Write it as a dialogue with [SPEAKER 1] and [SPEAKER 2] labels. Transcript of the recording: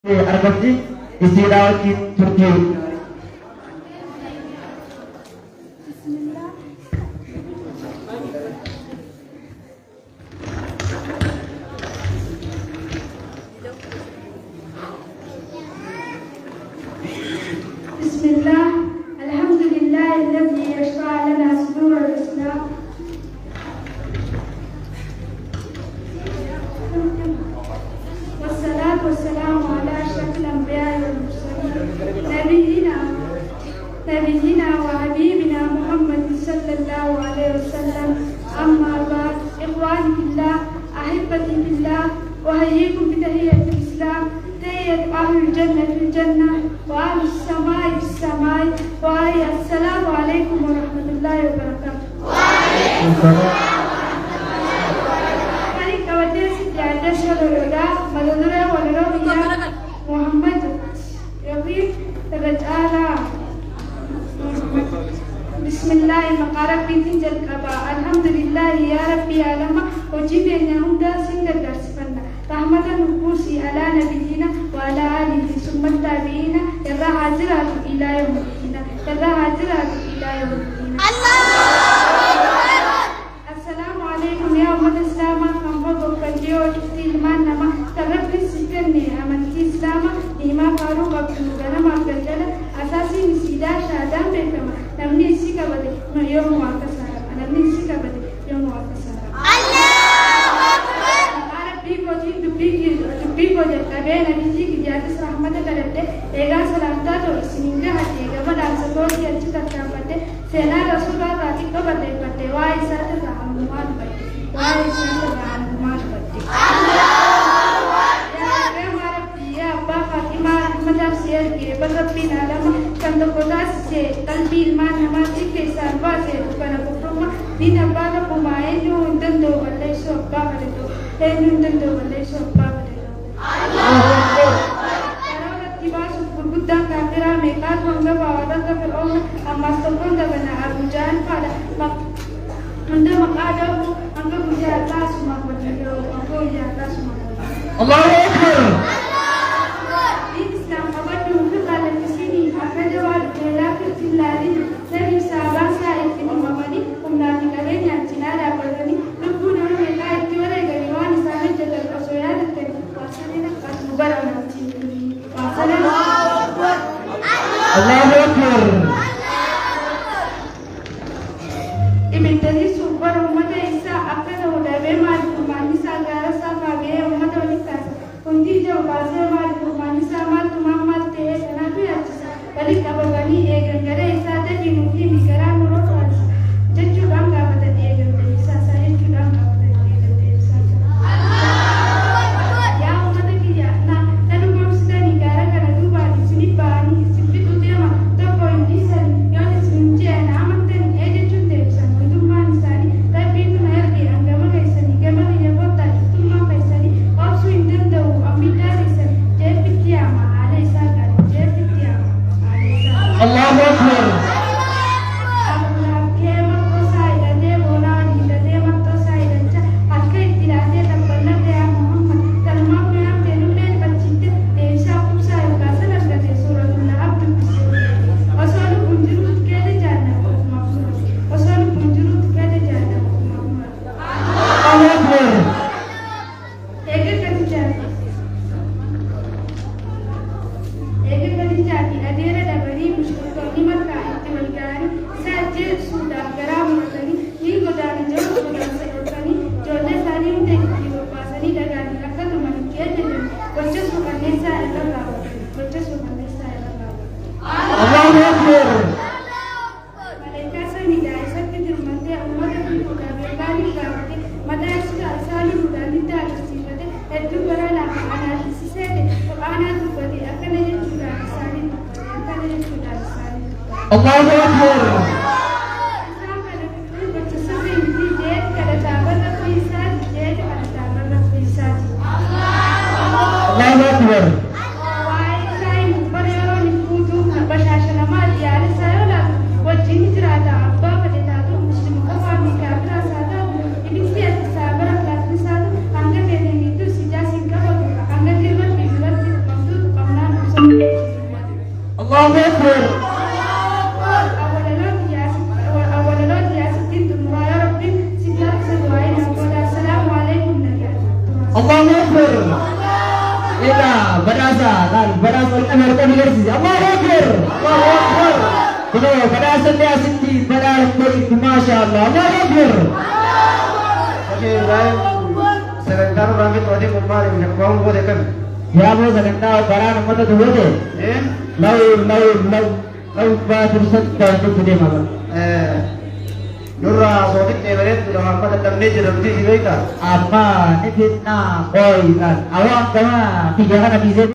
[SPEAKER 1] argatti isiidhaa wajjin turtii.
[SPEAKER 2] بسم الله الحمد لله الذي يشفع لنا صدور الإسلام والصلاة والسلام على أشرف الأنبياء والمرسلين نبينا وحبيبنا محمد صلى الله عليه وسلم. أما بعد إخواني في الله أحبتي في الله أحييكم بتحية الإسلام تحية أهل الجنة في الجنة وأهل السماء في السماء وهي السلام عليكم ورحمة الله وبركاته. وعليكم السلام. Kali kawajas tiada saudara madura walaunya Muhammad Yafi terjala. Bismillah maqarab binti jalkaba. Alhamdulillah ya Rabbi alama wajibnya hunda singgah darsifanna. Rahmatan nufusi ala nabiyina wa ala alihi summa tabiina yarra hajiratu ila yawmina yarra hajiratu ila yawmina. Assalamu alaikum ya umat Islam. Kampo kanjio tilman nama tarabbi sikanne amanti Islam ima faru abdul ganam abdalla asasi nisida shadam bekama namni sikabade yawm waqasara namni sikabade yawm waqasara. Dubbii koo jalqabee nabiyyi kiyyaatis rahmata kadhadhe eegaa salaamtaa ta'u isiniin gahadhe gama dhaamsatootii achi tarkaanfadhe seenaa rasuulaa irraa xiqqoo barreeffadhe waa'ee isaatirraa hammumaa dubadhe waa'ee isaatirraa hammumaa dubadhe. Yaa Rabbi yaa abbaa Faatimaa rahmataaf si erge barrabbiin alama kan tokko taasise qalbii ilmaan namaatii keessaan baase dukkana qofrummaa diin abbaa qabbumaa eenyuu hin danda'u balleessuu abbaa kadhatu eenyuu hin danda'u balleessuu abbaa kadhatu. Karena dibasuh bergudang kafirah mereka menganggap bahwa Fir'aun emas tokong dabana Abu Jahal pada anda makada angka bujata semua berdiri angka bujata semua.
[SPEAKER 1] Allahu Akbar.
[SPEAKER 2] Di Islam apa dulu kalau di sini akan jawab lelaki cilari dari sahabat saya ini mamani umnati kalian yang Cina dapat ini lupa nama mereka itu orang gariwan sana jalan kasoya dan
[SPEAKER 1] Allahu Akbar.
[SPEAKER 2] Ibn tadi super umat Isa akan udah bemal kumanisa gara sama gaya umat wanita. Kunci jauh bahasa mal kumanisa mal tumamat teh kenapa ya? Balik kabar bani gara Isa tadi mungkin gara nurut was. Jadi bangga pada dia gara Isa saya juga bangga pada dia gara Isa. Ya umat kita nah lalu mau sudah negara karena tu bani sini bani sini tu dia mah tak poin di sana yang di sini jangan amat dan ada cuti sana itu bani sana tapi itu nak dia anggap macam sana gambar dia buat tadi tu mah sana also Indian tahu ambil dari sana jadi pitiama ada sana jadi pitiama ada sana.
[SPEAKER 1] Allahu Akbar. Allahu Akbar. Allahu Akbar. Allahu Akbar.
[SPEAKER 2] أولا يا ستين يا ربي سيدنا سدوائنا والسلام عليكم
[SPEAKER 1] Allahu Akbar. Ila berasa dan berasa Amerika University. Allahu Akbar. Allahu Akbar. Kuno berasa dia Siti berasa dari Masya Allah. Allahu Akbar.
[SPEAKER 3] Oke, Ibrahim. Sebentar kami tadi kemarin kamu boleh kan?
[SPEAKER 1] Ya bu, sebentar barang mata dulu deh. Lau terus itu sudah maka.
[SPEAKER 3] Nurra sohit teberet sudah apa datang ni jadi si baik
[SPEAKER 1] Apa? Ini fitnah. Koi kan. Awak kama tiga kan habis